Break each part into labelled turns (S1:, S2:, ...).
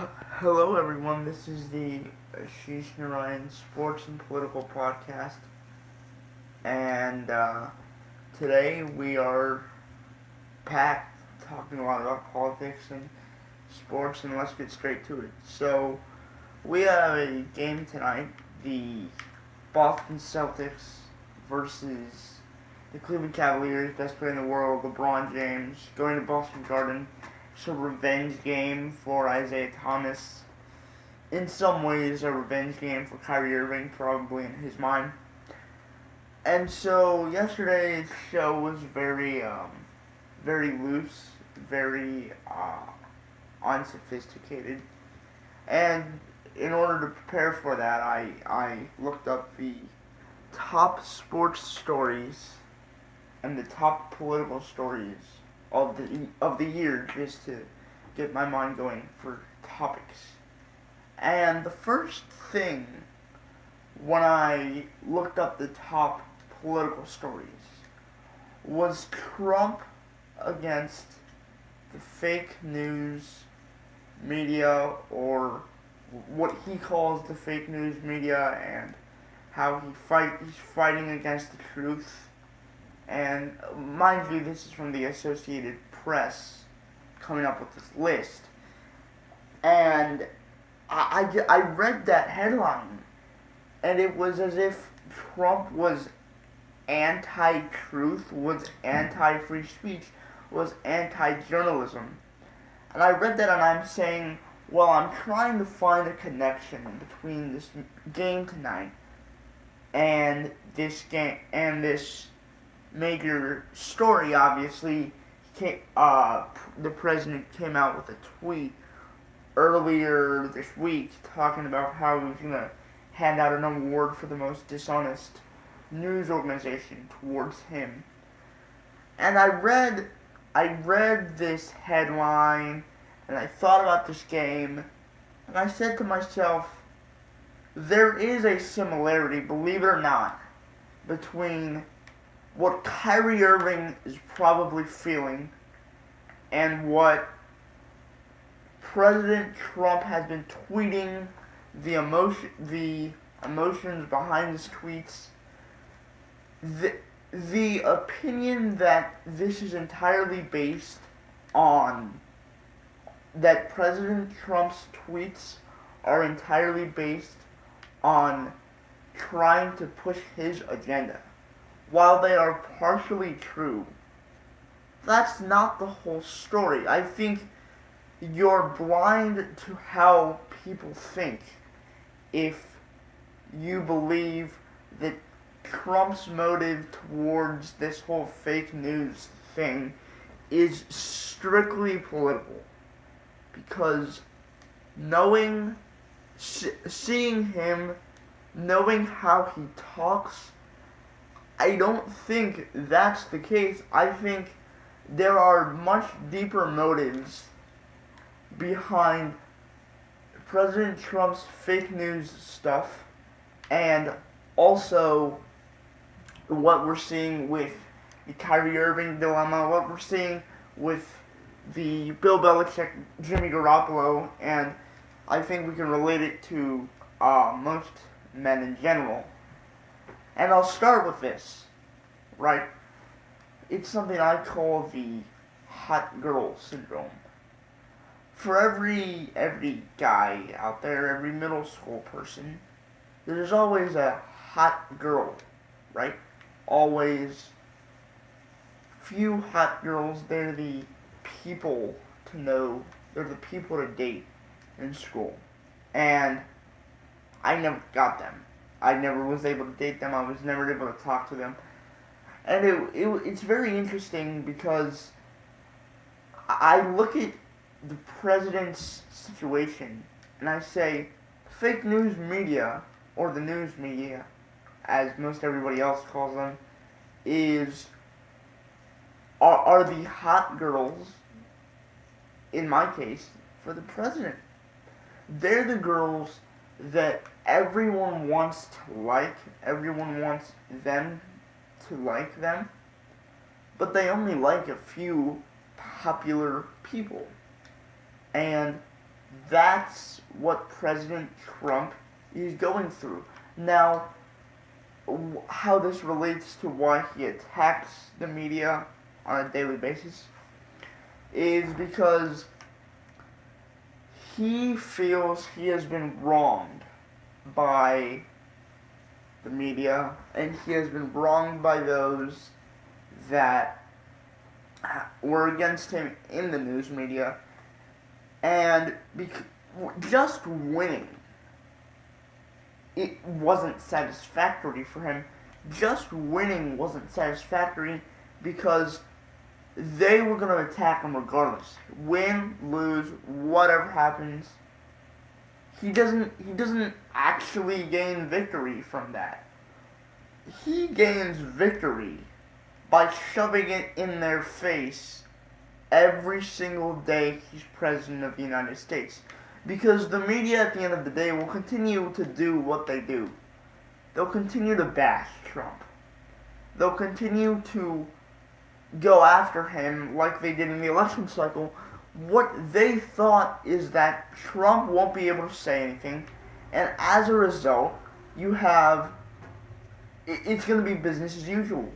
S1: Hello, everyone. This is the Ashish Sports and Political Podcast, and today we are packed talking a lot about politics and sports, and let's get straight to it. So, we have a game tonight: the Boston Celtics versus the Cleveland Cavaliers, best player in the world, LeBron James, going to Boston Garden. It's a revenge game for Isaiah Thomas. In some ways, a revenge game for Kyrie Irving, probably in his mind. And so yesterday's show was very loose, very unsophisticated. And in order to prepare for that, I looked up the top sports stories and the top political stories of the year, just to get my mind going for topics. And the first thing when I looked up the top political stories was Trump against the fake news media, or what he calls the fake news media, and how he's fighting against the truth. And mind you, this is from the Associated Press coming up with this list. And I read that headline, and it was as if Trump was anti-truth, was anti-free speech, was anti-journalism. And I read that, and I'm saying, well, I'm trying to find a connection between this game tonight and this major story. Obviously, the president came out with a tweet earlier this week talking about how he was going to hand out an award for the most dishonest news organization towards him. And I read this headline, and I thought about this game, and I said to myself, there is a similarity, believe it or not, between what Kyrie Irving is probably feeling and what President Trump has been tweeting, the emotions behind his tweets, the opinion that this is entirely based on, that President Trump's tweets are entirely based on trying to push his agenda. While they are partially true, that's not the whole story. I think you're blind to how people think if you believe that Trump's motive towards this whole fake news thing is strictly political. Because seeing him, knowing how he talks, I don't think that's the case. I think there are much deeper motives behind President Trump's fake news stuff, and also what we're seeing with the Kyrie Irving dilemma, what we're seeing with the Bill Belichick, Jimmy Garoppolo, and I think we can relate it to most men in general. And I'll start with this, right? It's something I call the hot girl syndrome. For every guy out there, every middle school person, there's always a hot girl, right? Always few hot girls. They're the people to know. They're the people to date in school. And I never got them. I never was able to date them. I was never able to talk to them. And it's very interesting because I look at the president's situation and I say, fake news media, or the news media, as most everybody else calls them, are the hot girls, in my case, for the president. They're the girls that everyone wants to like, everyone wants them to like them, but they only like a few popular people. And that's what President Trump is going through. Now, how this relates to why he attacks the media on a daily basis is because he feels he has been wronged by the media, and he has been wronged by those that were against him in the news media, and just winning, it wasn't satisfactory for him. Just winning wasn't satisfactory because they were going to attack him regardless. Win, lose, whatever happens. He doesn't actually gain victory from that. He gains victory by shoving it in their face every single day he's president of the United States. Because the media at the end of the day will continue to do what they do. They'll continue to bash Trump. They'll continue to go after him like they did in the election cycle. What they thought is that Trump won't be able to say anything, and as a result, you have, it's going to be business as usual.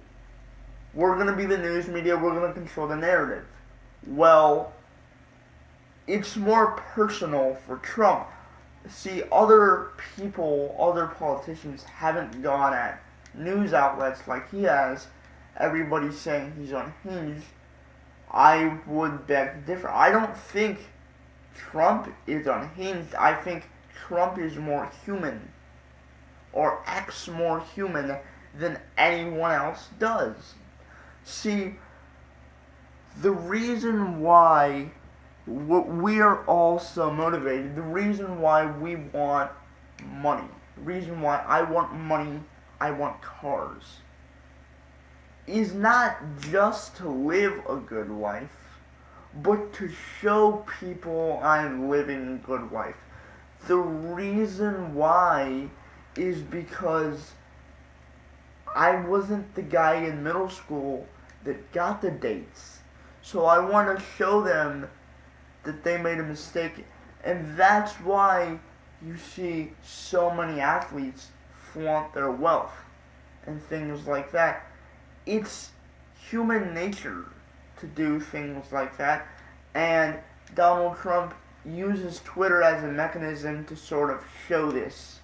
S1: We're going to be the news media, we're going to control the narrative. Well, it's more personal for Trump. See, other people, other politicians haven't gone at news outlets like he has. Everybody's saying he's unhinged. I would beg to differ. I don't think Trump is unhinged. I think Trump is more human, or acts more human than anyone else does. See, the reason why we are all so motivated, the reason why we want money, the reason why I want money, I want cars, is not just to live a good life, but to show people I'm living a good life. The reason why is because I wasn't the guy in middle school that got the dates. So I want to show them that they made a mistake. And that's why you see so many athletes flaunt their wealth and things like that. It's human nature to do things like that. And Donald Trump uses Twitter as a mechanism to sort of show this.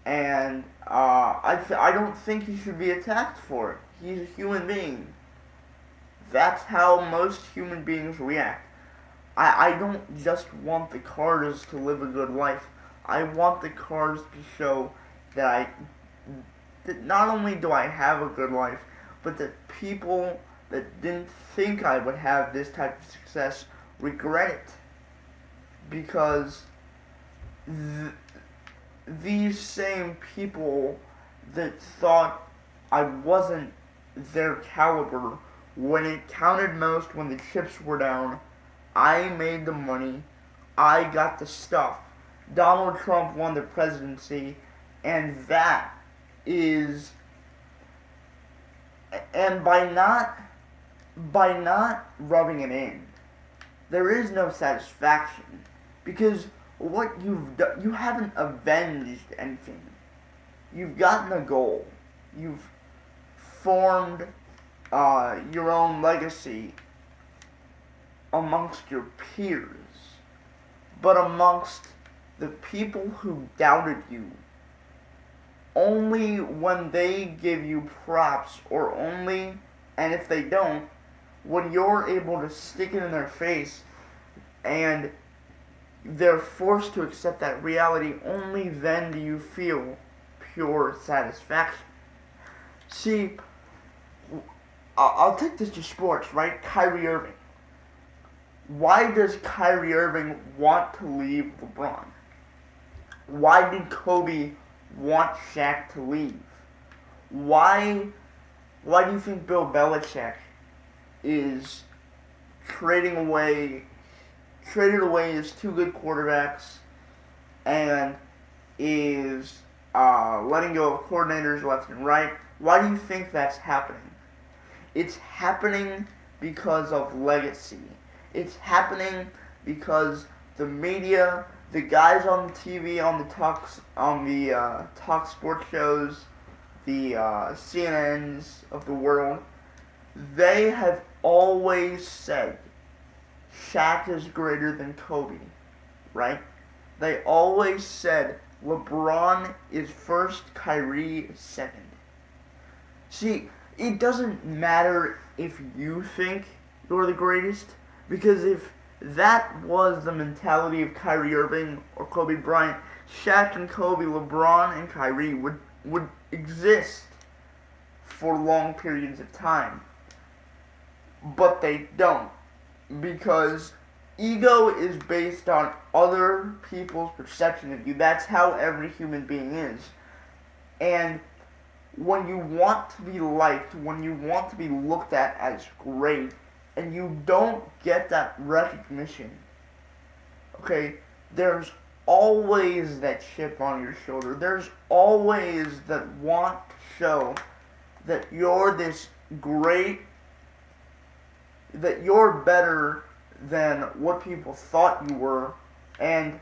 S1: And I don't think he should be attacked for it. He's a human being. That's how most human beings react. I don't just want the cars to live a good life. I want the cars to show that not only do I have a good life, but that people that didn't think I would have this type of success regret it. Because these same people that thought I wasn't their caliber when it counted most, when the chips were down, I made the money, I got the stuff. Donald Trump won the presidency, and that is, and by not rubbing it in, there is no satisfaction, because what you've done, you haven't avenged anything. You've gotten a goal. You've formed your own legacy amongst your peers, but amongst the people who doubted you, only when they give you props, or only, and if they don't, when you're able to stick it in their face and they're forced to accept that reality, only then do you feel pure satisfaction. See, I'll take this to sports, right? Kyrie Irving. Why does Kyrie Irving want to leave LeBron? Why did Kobe want Shaq to leave? Why do you think Bill Belichick is traded away his two good quarterbacks and is letting go of coordinators left and right? Why do you think that's happening? It's happening because of legacy. It's happening because the media, the guys on the TV, on the talk sports shows, the CNNs of the world, they have always said Shaq is greater than Kobe, right? They always said LeBron is first, Kyrie second. See, it doesn't matter if you think you're the greatest, because if that was the mentality of Kyrie Irving or Kobe Bryant, Shaq and Kobe, LeBron and Kyrie would exist for long periods of time. But they don't, because ego is based on other people's perception of you. That's how every human being is. And when you want to be liked, when you want to be looked at as great, and you don't get that recognition, okay, there's always that chip on your shoulder. There's always that want to show that you're this great, that you're better than what people thought you were, and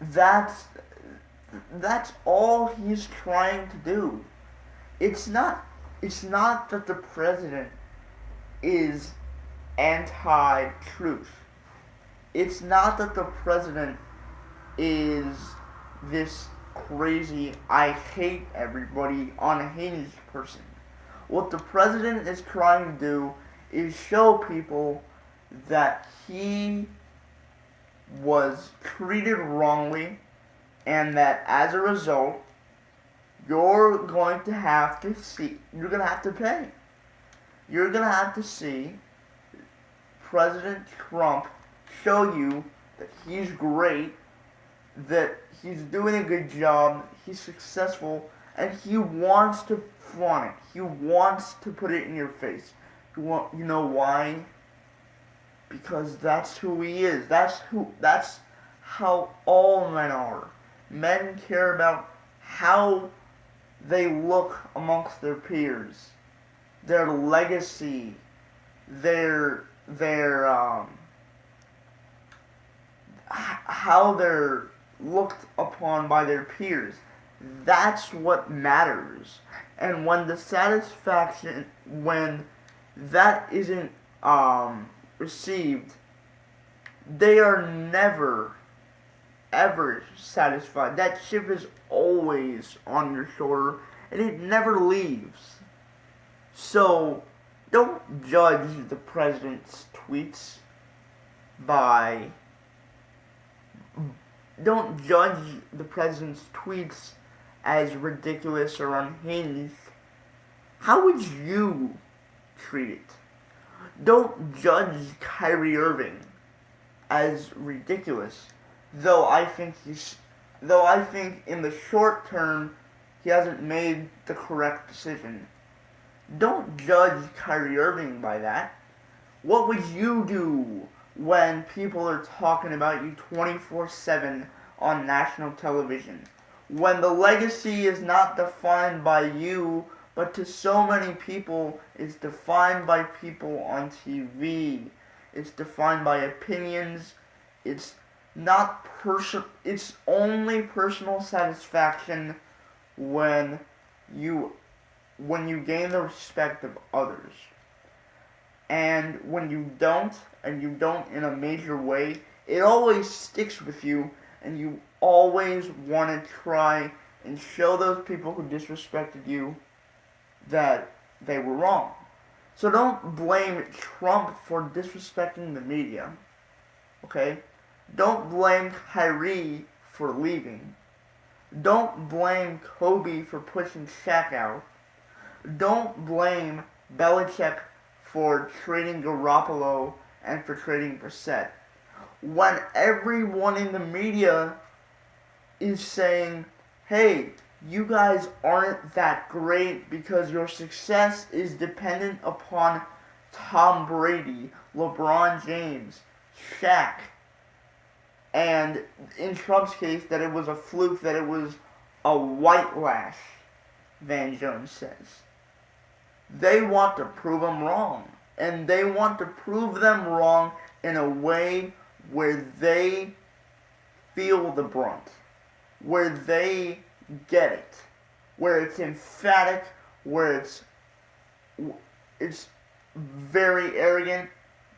S1: that's all he's trying to do. It's not that the president is anti-truth. It's not that the president is this crazy, I hate everybody, unhinged person. What the president is trying to do is show people that he was treated wrongly, and that as a result, you're going to have to pay. You're going to have to see President Trump show you that he's great, that he's doing a good job, he's successful, and he wants to flaunt it. He wants to put it in your face. You know why? Because that's who he is. That's how all men are. Men care about how they look amongst their peers, their legacy, how they're looked upon by their peers. That's what matters. And when that isn't received, they are never ever satisfied. That chip is always on your shoulder, and it never leaves. So don't judge the president's tweets as ridiculous or unhinged. How would you treat it? Don't judge Kyrie Irving as ridiculous. Though I think in the short term he hasn't made the correct decision. Don't judge Kyrie Irving by that. What would you do when people are talking about you 24/7 on national television? When the legacy is not defined by you, but to so many people, it's defined by people on TV. It's defined by opinions. It's only personal satisfaction when you gain the respect of others. And when you don't, and you don't in a major way, it always sticks with you, and you always want to try and show those people who disrespected you that they were wrong. So don't blame Trump for disrespecting the media, okay? Don't blame Kyrie for leaving. Don't blame Kobe for pushing Shaq out. Don't blame Belichick for trading Garoppolo and for trading Brissett. When everyone in the media is saying, hey, you guys aren't that great because your success is dependent upon Tom Brady, LeBron James, Shaq, and in Trump's case, that it was a fluke, that it was a white lash, Van Jones says. They want to prove them wrong. And they want to prove them wrong in a way where they feel the brunt, where they get it, where it's emphatic, where it's very arrogant.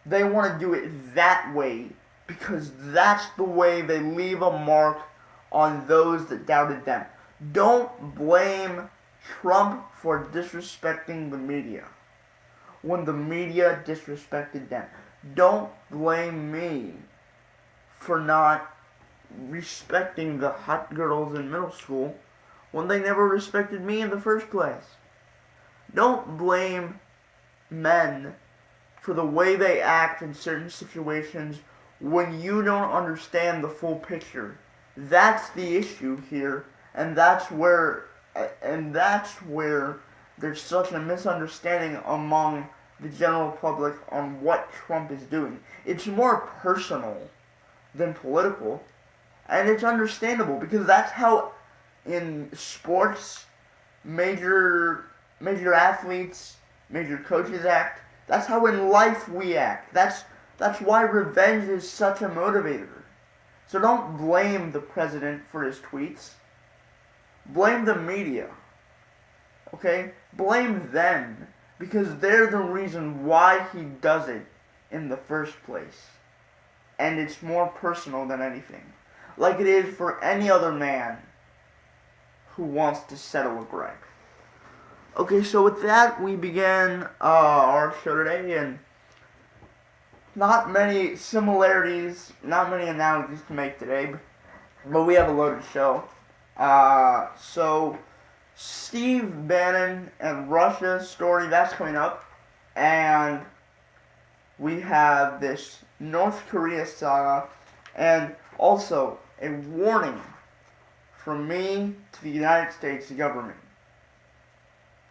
S1: They want to do it that way because that's the way they leave a mark on those that doubted them. Don't blame Trump for disrespecting the media when the media disrespected them. Don't blame me for not respecting the hot girls in middle school when they never respected me in the first place. Don't blame men for the way they act in certain situations when you don't understand the full picture. That's the issue here, and that's where there's such a misunderstanding among the general public on what Trump is doing. It's more personal than political, and it's understandable because that's how in sports major athletes, major coaches act. That's how in life we act. That's why revenge is such a motivator. So don't blame the president for his tweets. Blame the media. Okay? Blame them because they're the reason why he does it in the first place. And it's more personal than anything. Like it is for any other man who wants to settle a gripe. Okay, so with that, we begin our show today, and not many similarities, not many analogies to make today, but we have a loaded show. So, Steve Bannon and Russia's story, that's coming up, and we have this North Korea saga, and also a warning from me to the United States government.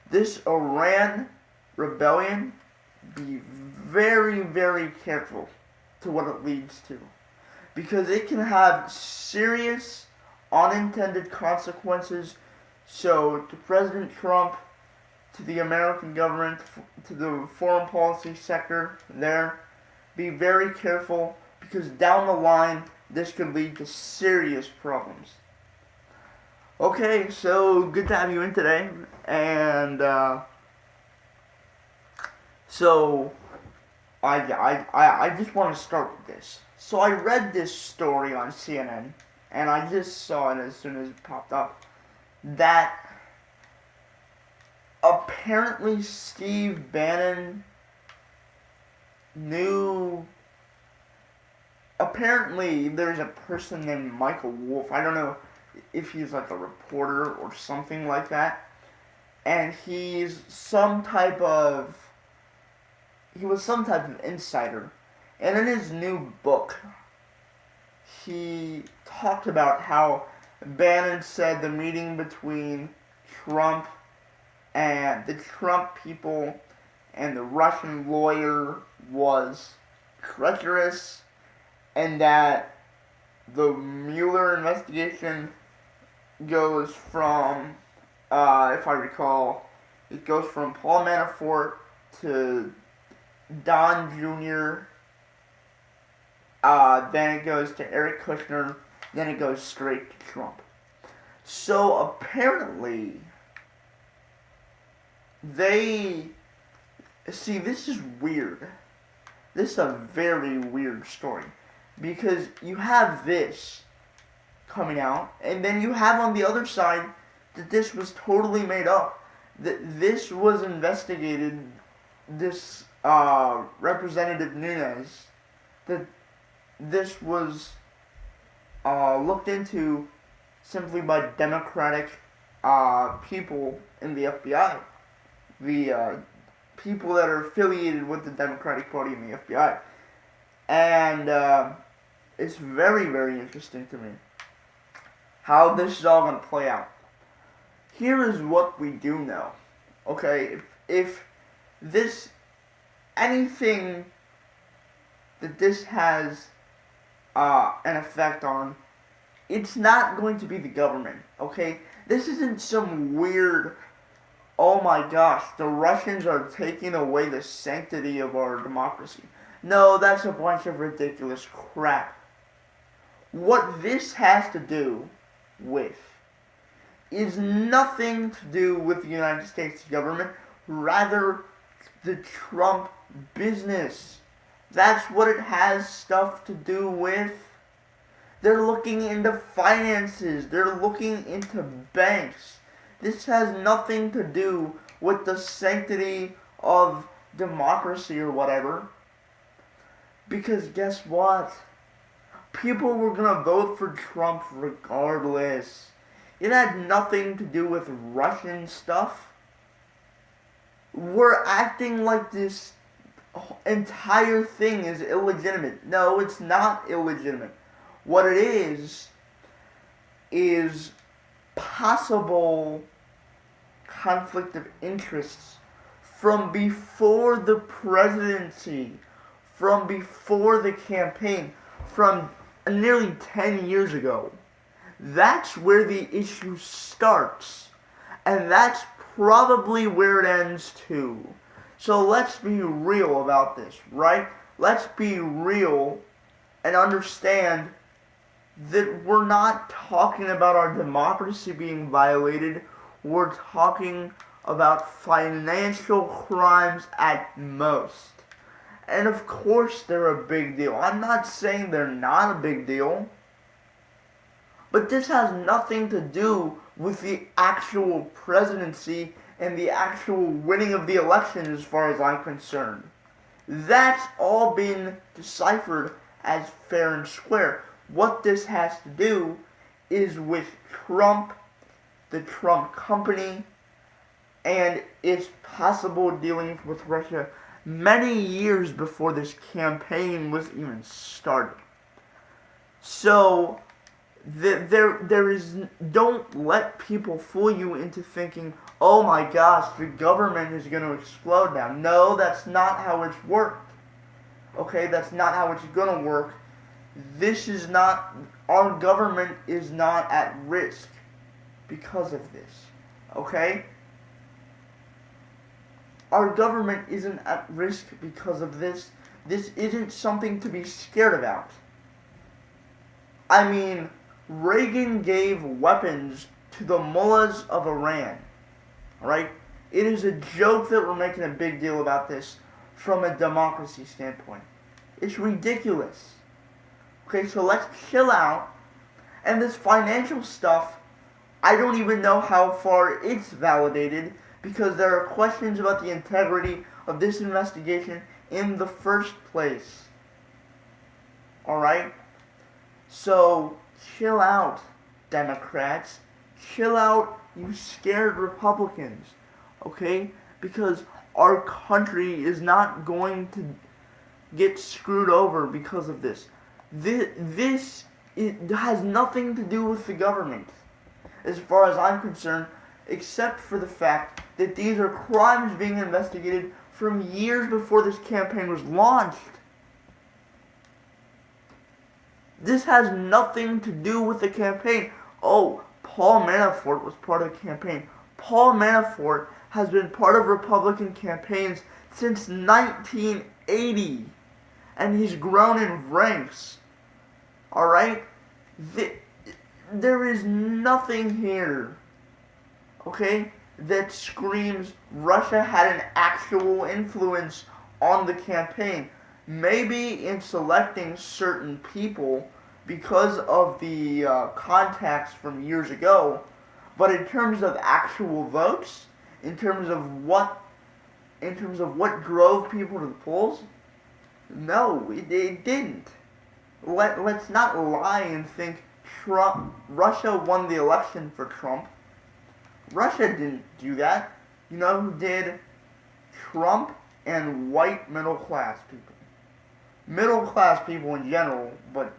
S1: This Iran rebellion, be very, very careful to what it leads to. Because it can have serious unintended consequences. So to President Trump, to the American government, to the foreign policy sector there, be very careful because down the line this could lead to serious problems. Okay, so good to have you in today, and so I just want to start with this. So I read this story on CNN, and I just saw it as soon as it popped up, that apparently Steve Bannon knew. Apparently there's a person named Michael Wolff. I don't know if he's like a reporter or something like that, and he was some type of insider, and in his new book he talked about how Bannon said the meeting between Trump and the Trump people and the Russian lawyer was treacherous, and that the Mueller investigation goes from, if I recall, it goes from Paul Manafort to Don Jr., then it goes to Eric Kushner, then it goes straight to Trump. So apparently, this is weird. This is a very weird story. Because you have this coming out, and then you have on the other side that this was totally made up. That this was investigated, this Representative Nunes, that this was looked into simply by Democratic people in the FBI. The people that are affiliated with the Democratic Party in the FBI. And it's very, very interesting to me how this is all going to play out. Here is what we do know. Okay, if this, anything that this has an effect on, it's not going to be the government, okay? This isn't some weird, oh my gosh, the Russians are taking away the sanctity of our democracy. No, that's a bunch of ridiculous crap. What this has to do with is nothing to do with the United States government, rather the Trump business. That's what it has stuff to do with. They're looking into finances. They're looking into banks. This has nothing to do with the sanctity of democracy or whatever. Because guess what? People were gonna vote for Trump regardless. It had nothing to do with Russian stuff. We're acting like this entire thing is illegitimate. No, it's not illegitimate. What it is possible conflict of interests from before the presidency, from before the campaign, from nearly 10 years ago. That's where the issue starts. And that's probably where it ends too. So let's be real about this, right? Let's be real and understand that we're not talking about our democracy being violated. We're talking about financial crimes at most. And of course they're a big deal. I'm not saying they're not a big deal. But this has nothing to do with the actual presidency and the actual winning of the election as far as I'm concerned. That's all been deciphered as fair and square. What this has to do is with Trump, the Trump company, and its possible dealings with Russia many years before this campaign was even started. So, there is, don't let people fool you into thinking, oh my gosh, the government is going to explode now. No, that's not how it's worked. Okay, that's not how it's going to work. This is not, our government is not at risk because of this. Okay? Our government isn't at risk because of this. This isn't something to be scared about. I mean, Reagan gave weapons to the mullahs of Iran. Alright? It is a joke that we're making a big deal about this from a democracy standpoint. It's ridiculous. Okay, so let's chill out. And this financial stuff, I don't even know how far it's validated because there are questions about the integrity of this investigation in the first place. Alright? So, chill out, Democrats. Chill out, you scared Republicans. Okay? Because our country is not going to get screwed over because of this. This it has nothing to do with the government, as far as I'm concerned, except for the fact that these are crimes being investigated from years before this campaign was launched. This has nothing to do with the campaign. Oh, Paul Manafort was part of the campaign. Paul Manafort has been part of Republican campaigns since 1980. And he's grown in ranks. Alright? There is nothing here, okay, that screams Russia had an actual influence on the campaign. Maybe in selecting certain people because of the contacts from years ago, but in terms of actual votes, in terms of what drove people to the polls, no, it didn't. Let's not lie and think Russia won the election for Trump. Russia didn't do that. You know who did? Trump and white middle class people. Middle class people in general, but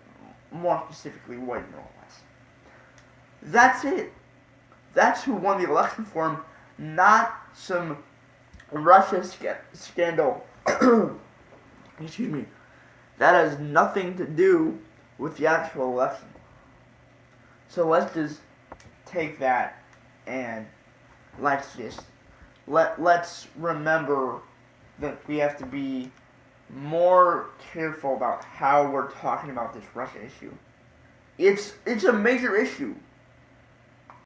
S1: more specifically white middle class. That's it. That's who won the election for him, not some Russia scandal. Excuse me. That has nothing to do with the actual election. So let's just take that and let's remember that we have to be more careful about how we're talking about this Russia issue. It's a major issue.